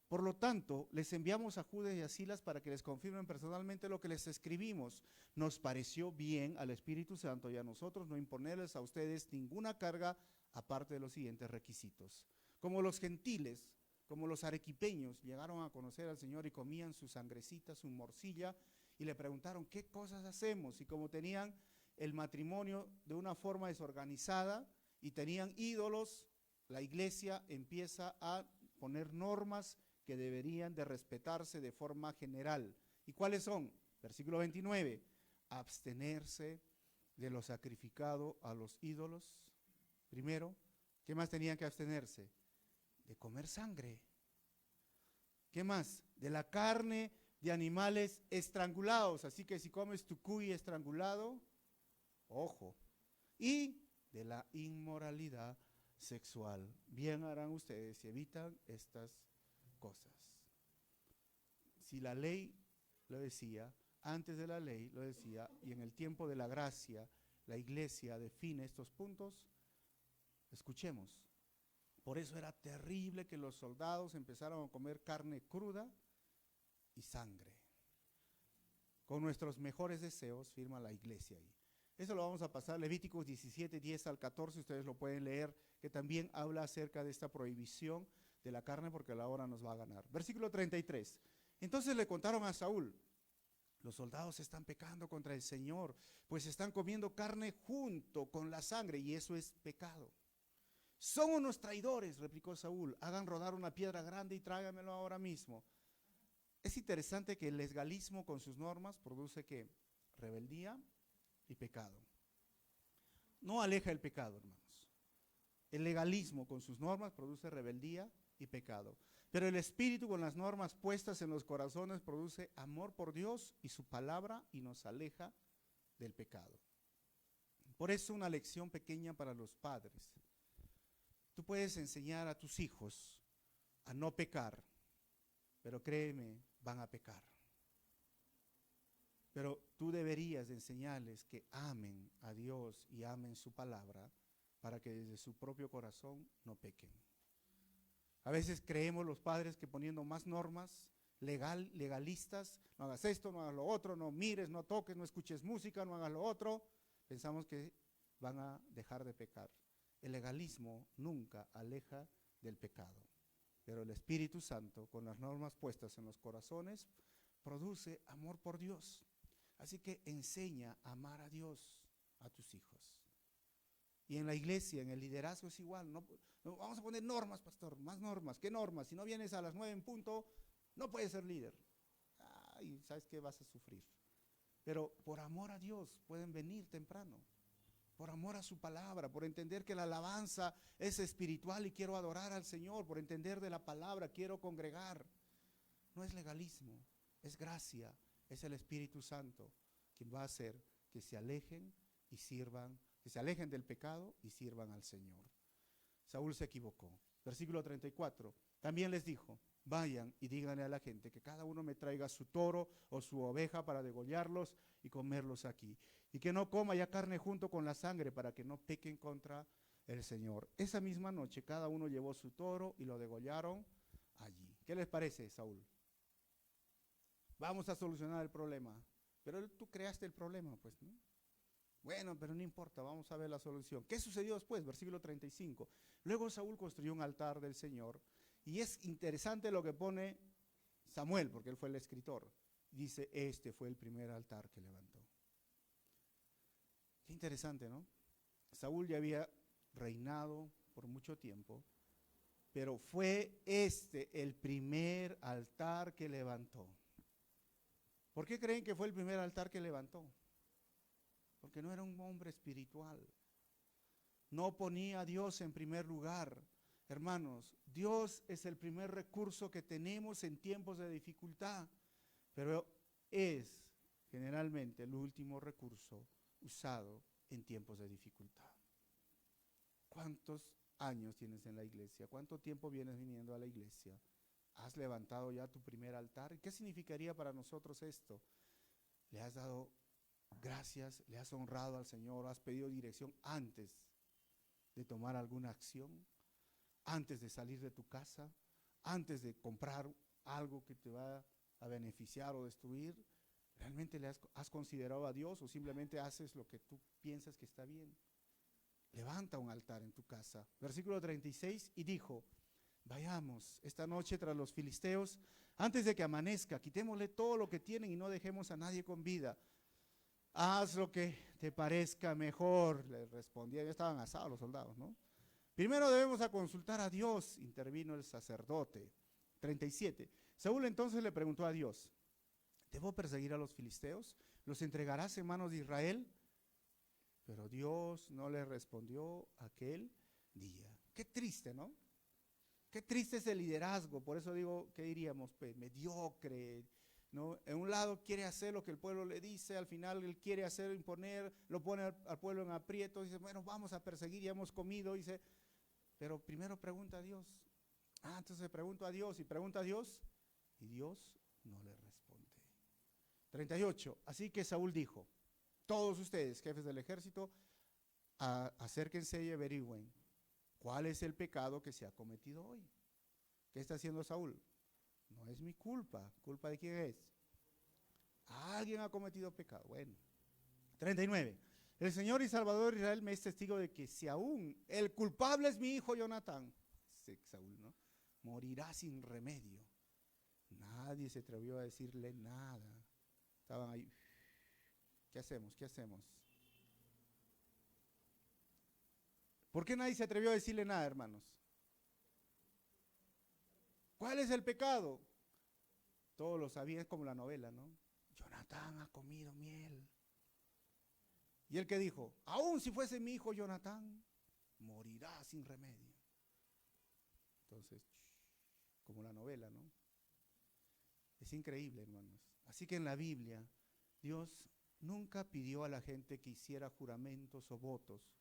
por lo tanto, les enviamos a Judas y a Silas para que les confirmen personalmente lo que les escribimos. Nos pareció bien al Espíritu Santo y a nosotros no imponerles a ustedes ninguna carga aparte de los siguientes requisitos. Como los gentiles, como los arequipeños, llegaron a conocer al Señor y comían su sangrecita, su morcilla, y le preguntaron, ¿qué cosas hacemos? Y como tenían el matrimonio de una forma desorganizada y tenían ídolos, la iglesia empieza a poner normas que deberían de respetarse de forma general. ¿Y cuáles son? Versículo 29, abstenerse de lo sacrificado a los ídolos. Primero, ¿qué más tenían que abstenerse? De comer sangre. ¿Qué más? De la carne de animales estrangulados. Así que si comes tu cuy estrangulado, ojo. Y de la inmoralidad sexual. Bien harán ustedes si evitan estas cosas. Si la ley lo decía, antes de la ley lo decía, y en el tiempo de la gracia la iglesia define estos puntos, escuchemos. Por eso era terrible que los soldados empezaran a comer carne cruda y sangre. Con nuestros mejores deseos firma la iglesia ahí. Eso lo vamos a pasar, Levíticos 17, 10 al 14, ustedes lo pueden leer, que también habla acerca de esta prohibición de la carne porque la hora nos va a ganar. Versículo 33. Entonces le contaron a Saúl, los soldados están pecando contra el Señor, pues están comiendo carne junto con la sangre y eso es pecado. Son unos traidores, replicó Saúl, hagan rodar una piedra grande y tráigamelo ahora mismo. Es interesante que el legalismo con sus normas produce ¿qué? Rebeldía y pecado. No aleja el pecado, hermanos. El legalismo con sus normas produce rebeldía y pecado. Pero el Espíritu con las normas puestas en los corazones produce amor por Dios y su palabra y nos aleja del pecado. Por eso una lección pequeña para los padres. Tú puedes enseñar a tus hijos a no pecar, pero créeme, van a pecar. Pero tú deberías de enseñarles que amen a Dios y amen su palabra para que desde su propio corazón no pequen. A veces creemos los padres que poniendo más normas legalistas, no hagas esto, no hagas lo otro, no mires, no toques, no escuches música, no hagas lo otro, pensamos que van a dejar de pecar. El legalismo nunca aleja del pecado, pero el Espíritu Santo, con las normas puestas en los corazones, produce amor por Dios. Así que enseña a amar a Dios a tus hijos. Y en la iglesia, en el liderazgo es igual. No vamos a poner normas, pastor, más normas. ¿Qué normas? Si no vienes a las 9 en punto, no puedes ser líder. Ay, ¿sabes qué? Vas a sufrir. Pero por amor a Dios pueden venir temprano. Por amor a su palabra, por entender que la alabanza es espiritual y quiero adorar al Señor, por entender de la palabra, quiero congregar. No es legalismo, es gracia, es el Espíritu Santo quien va a hacer que se alejen y sirvan, que se alejen del pecado y sirvan al Señor. Saúl se equivocó. Versículo 34, también les dijo, vayan y díganle a la gente que cada uno me traiga su toro o su oveja para degollarlos y comerlos aquí. Y que no coma ya carne junto con la sangre para que no pequen contra el Señor. Esa misma noche cada uno llevó su toro y lo degollaron allí. ¿Qué les parece, Saúl? Vamos a solucionar el problema. Pero tú creaste el problema, pues, ¿no? Bueno, pero no importa, vamos a ver la solución. ¿Qué sucedió después? Versículo 35. Luego Saúl construyó un altar del Señor. Y es interesante lo que pone Samuel, porque él fue el escritor. Dice, este fue el primer altar que levantó. Qué interesante, ¿no? Saúl ya había reinado por mucho tiempo, pero fue este el primer altar que levantó. ¿Por qué creen que fue el primer altar que levantó? Porque no era un hombre espiritual. No ponía a Dios en primer lugar. Hermanos, Dios es el primer recurso que tenemos en tiempos de dificultad, pero es generalmente el último recurso usado en tiempos de dificultad. ¿Cuántos años tienes en la iglesia? ¿Cuánto tiempo vienes viniendo a la iglesia? ¿Has levantado ya tu primer altar? ¿Qué significaría para nosotros esto? ¿Le has dado gracias? ¿Le has honrado al Señor? ¿Has pedido dirección antes de tomar alguna acción? ¿Antes de salir de tu casa? ¿Antes de comprar algo que te va a beneficiar o destruir? ¿Realmente has considerado a Dios o simplemente haces lo que tú piensas que está bien? Levanta un altar en tu casa. Versículo 36, y dijo, vayamos esta noche tras los filisteos, antes de que amanezca, quitémosle todo lo que tienen y no dejemos a nadie con vida. Haz lo que te parezca mejor, le respondían. Ya estaban asados los soldados, ¿no? Primero debemos a consultar a Dios, intervino el sacerdote. 37. Saúl entonces le preguntó a Dios, ¿debo perseguir a los filisteos? ¿Los entregarás en manos de Israel? Pero Dios no le respondió aquel día. Qué triste, ¿no? Qué triste es el liderazgo. Por eso digo, ¿qué diríamos? Pues, mediocre, ¿no? En un lado quiere hacer lo que el pueblo le dice, al final él quiere hacer, imponer, lo pone al pueblo en aprietos, dice, bueno, vamos a perseguir, ya hemos comido, dice, pero primero pregunta a Dios. Entonces pregunto a Dios y pregunta a Dios y Dios no le responde. 38. Así que Saúl dijo, todos ustedes, jefes del ejército, acérquense y averigüen cuál es el pecado que se ha cometido hoy. ¿Qué está haciendo Saúl? No es mi culpa. ¿Culpa de quién es? Alguien ha cometido pecado. Bueno. 39. El Señor y Salvador de Israel me es testigo de que si aún el culpable es mi hijo Jonatán, dice Saúl, ¿no? Morirá sin remedio. Nadie se atrevió a decirle nada. Estaban ahí. ¿Qué hacemos? ¿Qué hacemos? ¿Por qué nadie se atrevió a decirle nada, hermanos? ¿Cuál es el pecado? Todos lo sabían, es como la novela, ¿no? Jonatán ha comido miel. ¿Y él qué dijo? Aún si fuese mi hijo Jonatán, morirá sin remedio. Entonces, como la novela, ¿no? Es increíble, hermanos. Así que en la Biblia, Dios nunca pidió a la gente que hiciera juramentos o votos,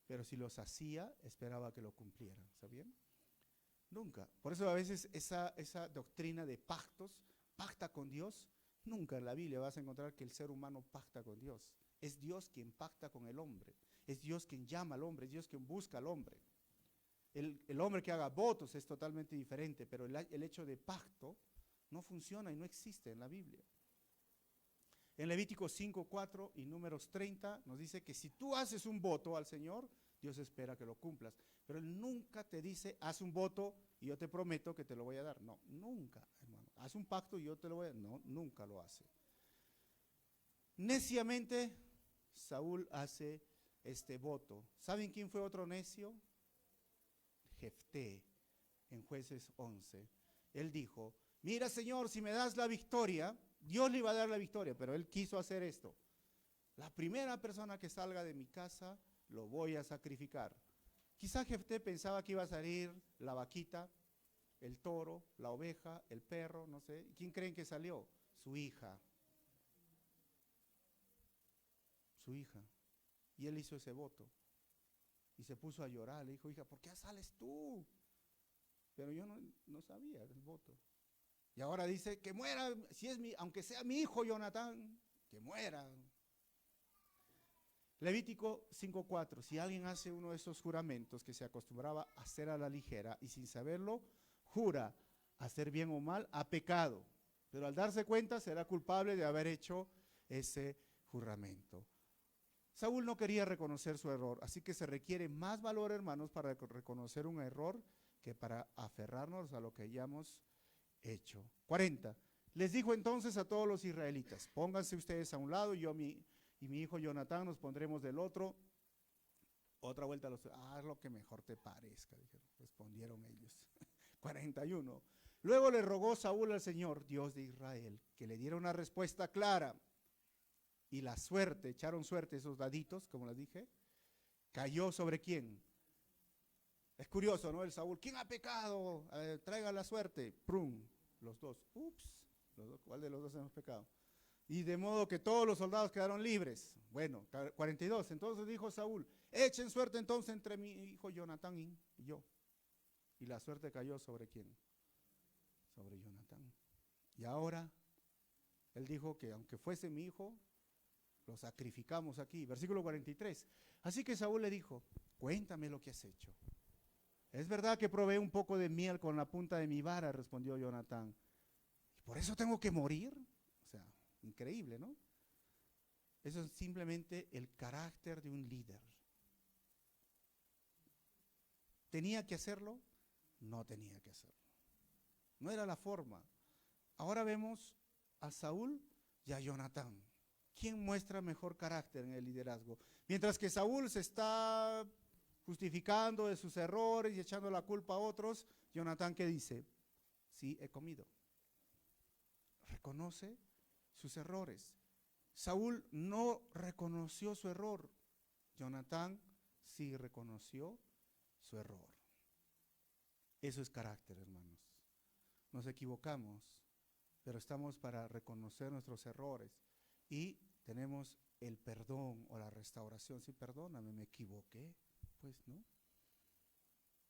pero si los hacía, esperaba que lo cumplieran, ¿sabían? Nunca. Por eso a veces esa doctrina de pactos, pacta con Dios, nunca en la Biblia vas a encontrar que el ser humano pacta con Dios. Es Dios quien pacta con el hombre, es Dios quien llama al hombre, es Dios quien busca al hombre. El hombre que haga votos es totalmente diferente, pero el hecho de pacto no funciona y no existe en la Biblia. En Levítico 5:4 y Números 30 nos dice que si tú haces un voto al Señor, Dios espera que lo cumplas. Pero Él nunca te dice, haz un voto y yo te prometo que te lo voy a dar. No, nunca, hermano. haz un pacto y yo te lo voy a... No, nunca lo hace. Neciamente, Saúl hace este voto. ¿Saben quién fue otro necio? Jefté, en Jueces 11. Él dijo, mira Señor, si me das la victoria, Dios le iba a dar la victoria, pero él quiso hacer esto. La primera persona que salga de mi casa, lo voy a sacrificar. Quizá Jefté pensaba que iba a salir la vaquita, el toro, la oveja, el perro, no sé. ¿Quién creen que salió? Su hija. Su hija. Y él hizo ese voto. Y se puso a llorar. Le dijo, hija, ¿por qué sales tú? Pero yo no sabía del voto. Y ahora dice, que muera, si es aunque sea mi hijo Jonatán, que muera. Levítico 5:4, si alguien hace uno de esos juramentos que se acostumbraba a hacer a la ligera y sin saberlo, jura hacer bien o mal, ha pecado. Pero al darse cuenta será culpable de haber hecho ese juramento. Saúl no quería reconocer su error, así que se requiere más valor, hermanos, para reconocer un error que para aferrarnos a lo que hayamos hecho. 40. Les dijo entonces a todos los israelitas, pónganse ustedes a un lado, yo y mi hijo Jonatán nos pondremos del otro. Otra vuelta a los, haz lo que mejor te parezca, dijeron, respondieron ellos. 41. Luego le rogó Saúl al Señor, Dios de Israel, que le diera una respuesta clara. Y la suerte, echaron suerte esos daditos, como les dije, cayó sobre quién. Es curioso, ¿no? El Saúl, ¿quién ha pecado? Traiga la suerte. Prum, los dos. Ups, ¿cuál de los dos hemos pecado? Y de modo que todos los soldados quedaron libres. Bueno, 42. Entonces dijo Saúl, echen suerte entonces entre mi hijo Jonatán y yo. Y la suerte cayó sobre quién? Sobre Jonatán. Y ahora, él dijo que aunque fuese mi hijo, lo sacrificamos aquí. Versículo 43. Así que Saúl le dijo, cuéntame lo que has hecho. Es verdad que probé un poco de miel con la punta de mi vara, respondió Jonatán. ¿Y por eso tengo que morir? O sea, increíble, ¿no? Eso es simplemente el carácter de un líder. ¿Tenía que hacerlo? No tenía que hacerlo. No era la forma. Ahora vemos a Saúl y a Jonatán. ¿Quién muestra mejor carácter en el liderazgo? Mientras que Saúl se está justificando de sus errores y echando la culpa a otros, Jonatán, ¿qué dice? Sí, he comido. Reconoce sus errores. Saúl no reconoció su error. Jonatán sí reconoció su error. Eso es carácter, hermanos. Nos equivocamos, pero estamos para reconocer nuestros errores y tenemos el perdón o la restauración. Sí, perdóname, me equivoqué, pues, ¿no?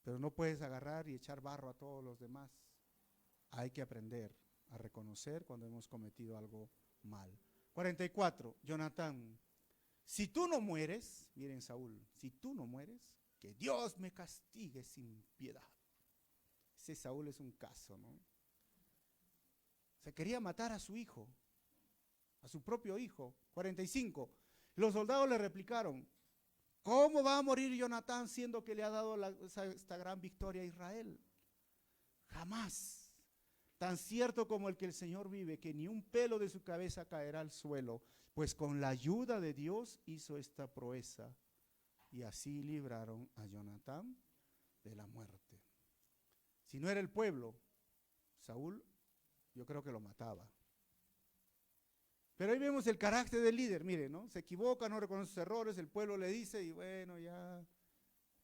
Pero no puedes agarrar y echar barro a todos los demás. Hay que aprender a reconocer cuando hemos cometido algo mal. 44, Jonatán, si tú no mueres, miren Saúl, si tú no mueres, que Dios me castigue sin piedad. Ese Saúl es un caso, ¿no? Se quería matar a su hijo, a su propio hijo. 45, los soldados le replicaron, ¿cómo va a morir Jonatán siendo que le ha dado esta gran victoria a Israel? Jamás. Tan cierto como el que el Señor vive, que ni un pelo de su cabeza caerá al suelo, pues con la ayuda de Dios hizo esta proeza. Y así libraron a Jonatán de la muerte. Si no era el pueblo, Saúl, yo creo que lo mataba. Pero ahí vemos el carácter del líder, mire, ¿no? Se equivoca, no reconoce sus errores, el pueblo le dice, y bueno, ya,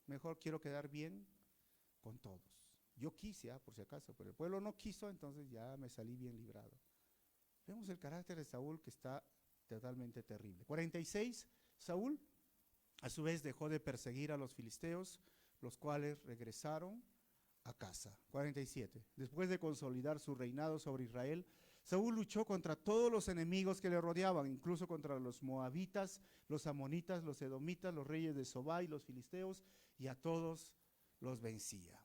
mejor quiero quedar bien con todos. Yo quise, por si acaso, pero el pueblo no quiso, entonces ya me salí bien librado. Vemos el carácter de Saúl que está totalmente terrible. 46, Saúl a su vez dejó de perseguir a los filisteos, los cuales regresaron a casa. 47, después de consolidar su reinado sobre Israel, Saúl luchó contra todos los enemigos que le rodeaban, incluso contra los moabitas, los amonitas, los edomitas, los reyes de Sobá y los filisteos, y a todos los vencía.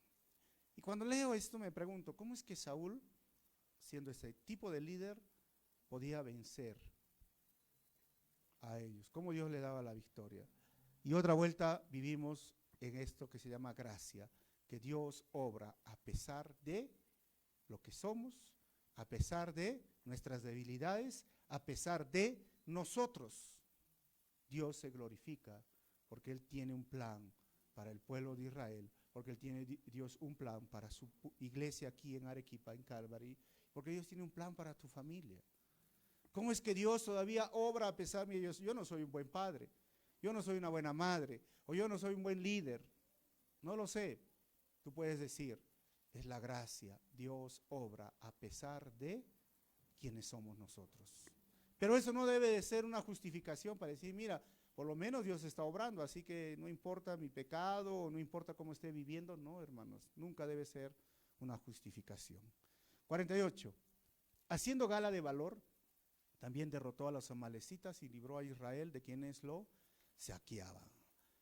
Y cuando leo esto me pregunto, ¿cómo es que Saúl, siendo ese tipo de líder, podía vencer a ellos? ¿Cómo Dios le daba la victoria? Y otra vuelta vivimos en esto que se llama gracia, que Dios obra a pesar de lo que somos, a pesar de nuestras debilidades, a pesar de nosotros. Dios se glorifica porque Él tiene un plan para el pueblo de Israel, porque Él tiene Dios un plan para su iglesia aquí en Arequipa, en Calvary, porque Dios tiene un plan para tu familia. ¿Cómo es que Dios todavía obra a pesar de ellos? Yo no soy un buen padre, yo no soy una buena madre, o yo no soy un buen líder. No lo sé. Tú puedes decir, es la gracia. Dios obra a pesar de quienes somos nosotros. Pero eso no debe de ser una justificación para decir, mira, por lo menos Dios está obrando, así que no importa mi pecado, o no importa cómo esté viviendo. No, hermanos, nunca debe ser una justificación. 48. Haciendo gala de valor, también derrotó a los amalecitas y libró a Israel de quienes lo saqueaban.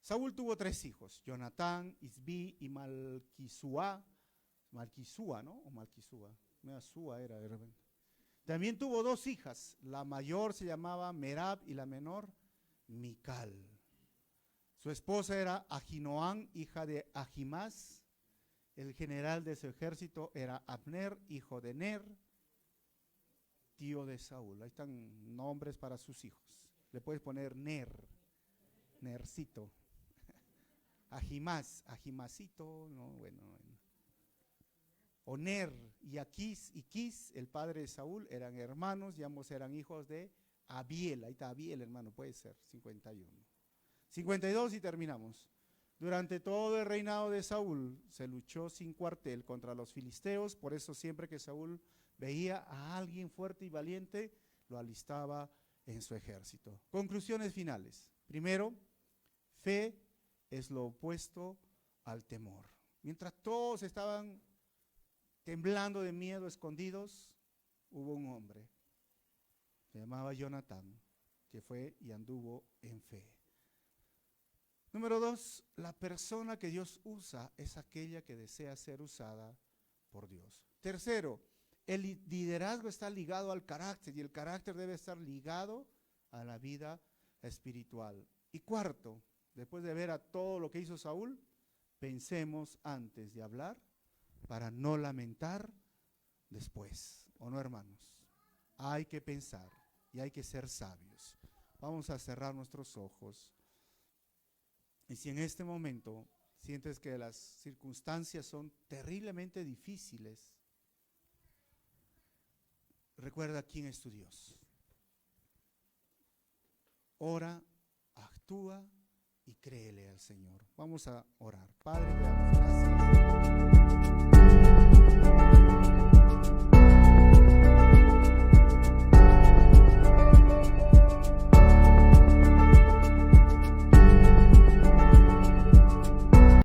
Saúl tuvo 3 hijos, Jonatán, Isbí y Malquisúa, ¿no? O Malquisúa, Súa era de repente. También tuvo 2 hijas, la mayor se llamaba Merab y la menor Mical. Su esposa era Ahinoam, hija de Ahimás. El general de su ejército era Abner, hijo de Ner, tío de Saúl. Ahí están nombres para sus hijos. Le puedes poner Nercito. Ahimás, Ahimásito, no, bueno. Oner y Aquis, el padre de Saúl, eran hermanos, y ambos eran hijos de Abiel. Ahí está Abiel, hermano, puede ser, 51. 52 y terminamos. Durante todo el reinado de Saúl se luchó sin cuartel contra los filisteos, por eso siempre que Saúl veía a alguien fuerte y valiente, lo alistaba en su ejército. Conclusiones finales. Primero, fe es lo opuesto al temor. Mientras todos estaban temblando de miedo, escondidos, hubo un hombre, se llamaba Jonatán, que fue y anduvo en fe. Número 2, la persona que Dios usa es aquella que desea ser usada por Dios. Tercero, el liderazgo está ligado al carácter y el carácter debe estar ligado a la vida espiritual. Y cuarto, después de ver a todo lo que hizo Saúl, pensemos antes de hablar para no lamentar después. ¿O no, hermanos? Hay que pensar y hay que ser sabios. Vamos a cerrar nuestros ojos. Y si en este momento sientes que las circunstancias son terriblemente difíciles, recuerda quién es tu Dios. Ora, actúa y créele al Señor. Vamos a orar. Padre, te damos gracias.